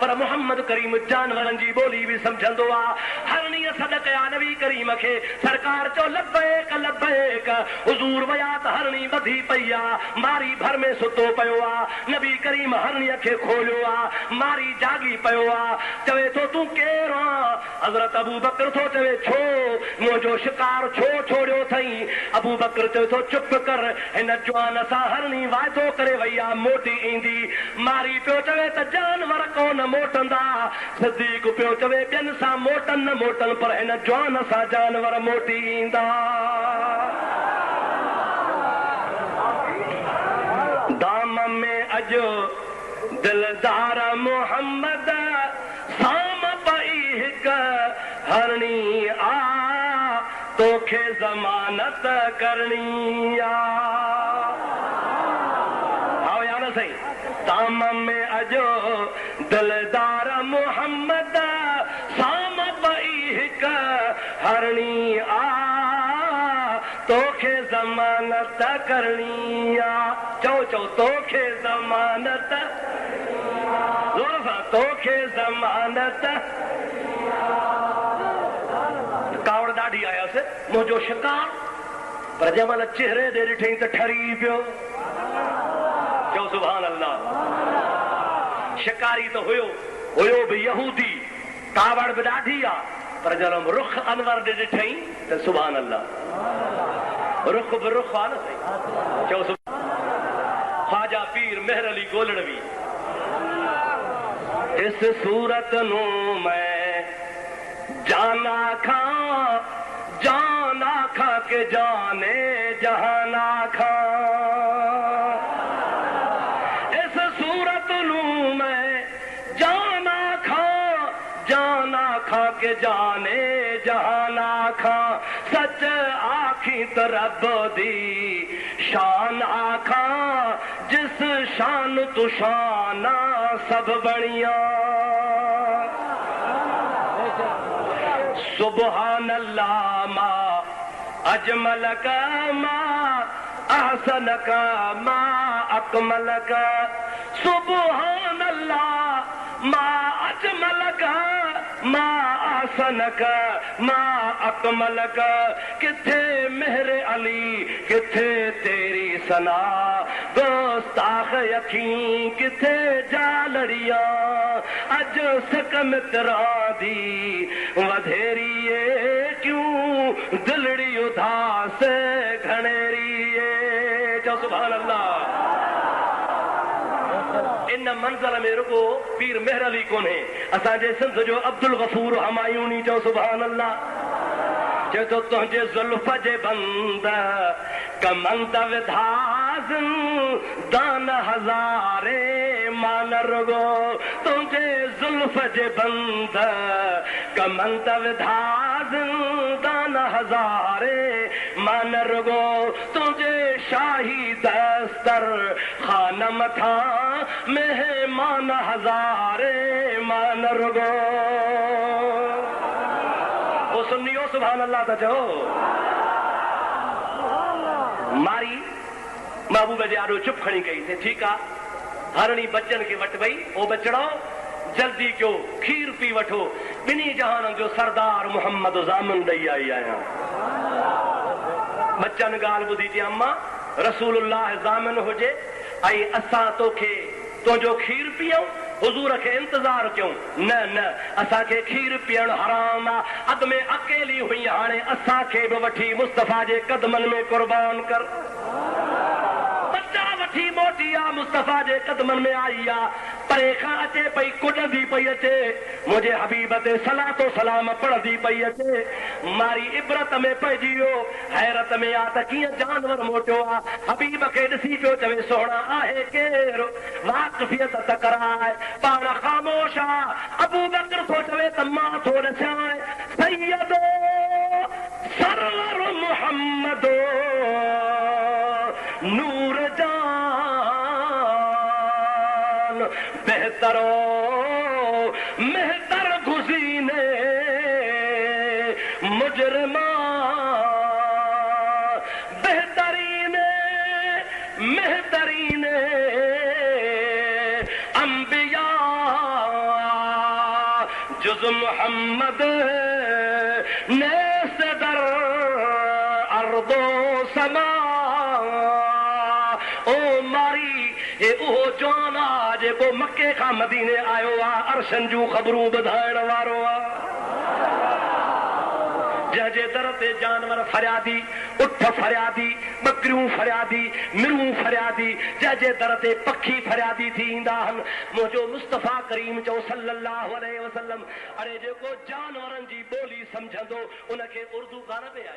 पर मोहम्मद करीम जानवरनि जी ॿोली बि सम्झंदो आहे। हरणी सॾ कया नबी करीम खे, सरकार चयो लब्बैक लब्बैक। हुज़ूर वया त हरणी ॿधी पई आहे, मारी भर में सुतो पियो आहे। नबी करीम हरणीअ खे खोलियो आहे, मारी जागी पियो आहे। चवे थो तूं केरु आहे? हज़रत अबू बकर थो चवे छो मुंहिंजो शिकार छो छोड़ियो अथई? अबू बकर चवे थो चुप कर, हिन जवान सां हरणी वाइदो करे वई आहे मोटी ईंदी। मारी पियो चवे त जानवर कोन मोटंदा। सिद्दीक़ पियो चवे ॿियनि सां मोटन न मोटन, पर हिन जवान सां जानवर मोटी ईंदा। दाम में अजो दिलदार मोहम्मद साम पई हिक हरणी आ, तोखे ज़मानत करणी आ। आओ यार सही, दाम में अजो दिलदार मोहम्मद साम पई हिक हरणी आ, तोखे ज़मानत करणी आ। चओ चओ तोखे ज़मानत, ज़ोर सां तोखे ज़मानत। कावड़ ॾाढी आयासीं मुंहिंजो शिकार, पर जंहिं महिल चेहरे ॾे ॾिठई त ठरी पियो। चओ सुभान अल्लाह। शिकारी त हुयो बि यहूदी, कावड़ बि ॾाढी आहे, पर जॾहिं रुख अनवर ॾे ॾिठई त सुभान अल्लाह, रुख बि रुख आहे न सही। चओ ख्वाजा पीर मेहर अली गोलड़वी। इस सूरत नू मैं जाना खा के जाने जहाना खा। इस सूरत नू मैं जाना खा के जाने जहाना खा। सच आखी तो रब दी शान आखा, जिस शान तू शाना सब बढ़िया। सुबहान अल्लाह मा अजमल का मा अहसन का मा अकमल का। सुबहान अल्लाह मा अजमल का मा अहसन का मा अकमल का। किथे मेहरे अली किथे तेरी सना, गुस्ताख अखी किथे जालड़िया। अज सकम तरा दी वधेरिए, क्यों दिलड़ी उदास घनेरिए। चो सुभान अल्लाह। इन मंज़र में रुको पीर मेहर अली कोन्हे, असांजे सिंध जो अब्दुल गफूर हमायूनी। चओ सुभान अल्लाह। चए तो तुंहिंजे ज़ुल्फ़ जे बंद कमंद विधाज़ दान हज़ारे मान रुगो। तुंहिंजे ज़ुल्फ़ जे बंद कमंद विधाज़ दान हज़ारे मान रुगो। तुंहिंजे शाही दस्तर खान मथा मेहमान हज़ारे मान रुगो। सुनियो सुभान अल्लाह था चओ। मारी महबूब जे आॾो चुप खणी कई थे। ठीकु आहे, हरणी बचन खे वटि वई। ओ बचड़ो जल्दी कयो, खीर पी वठो, ॿिन्ही जहान जो सरदार मोहम्मद ज़ामिन ॾेई आई आहियां। बचन ॻाल्हि ॿुधी थी अम्मा, रसूलुल्लाह ज़ामिन हुजे ऐं असां तोखे तुंहिंजो खीर पीऊं, हुजूर खे इंतजार कयूं? न न, असांखे खीर पीअण हराम आहे। अॻ में अकेली हुई, हाणे असांखे बि वठी मुस्तफ़ा जे कदमनि में कुर्बान कर। बच्चा वठी मोटी आहे, मुस्तफ़ा जे कदमनि में आई आहे। परे खां अचे पई, कुॾंदी पई अचे, मुंहिंजे हबीब ते सलातो सलाम पढ़ंदी पई अचे। मारी इबरत में पइजी वियो, हैरत में आहे त कीअं जानवर मोटियो आहे। हबीब खे ॾिसी पियो चवे सोहणा आहे केरु, वाक़िफ़ियत त कराए। पाण ख़ामोश आहे। अबू बकर थो चवे त मां थो ॾिसां। सैयदो सरवर मुहम्मदो नूर जान, बेहतरो मेहतर गुज़ीने मुजरमा। बेहतरीन मेहतरीन अंबिया जुज़ मुहम्मद नेस्त दर अर्दो समा ओ मारी ए उहो जवान आ जेको मके खां मदीने आयो आहे अरशन जूं ख़बरूं ॿुधाइण वारो आहे जंहिंजे दर ते जानवर फरियादी उठ फरियादी बकरियूं फरियादी मिरूं फरियादी जंहिंजे दर ते पखी फरियादी थी ईंदा आहिनि मुंहिंजो मुस्तफ़ा करीम चओ सल्लल्लाहु अलैहि वसल्लम अरे जेको जानवरनि जी ॿोली सम्झंदो उनखे उर्दू कान पे आई।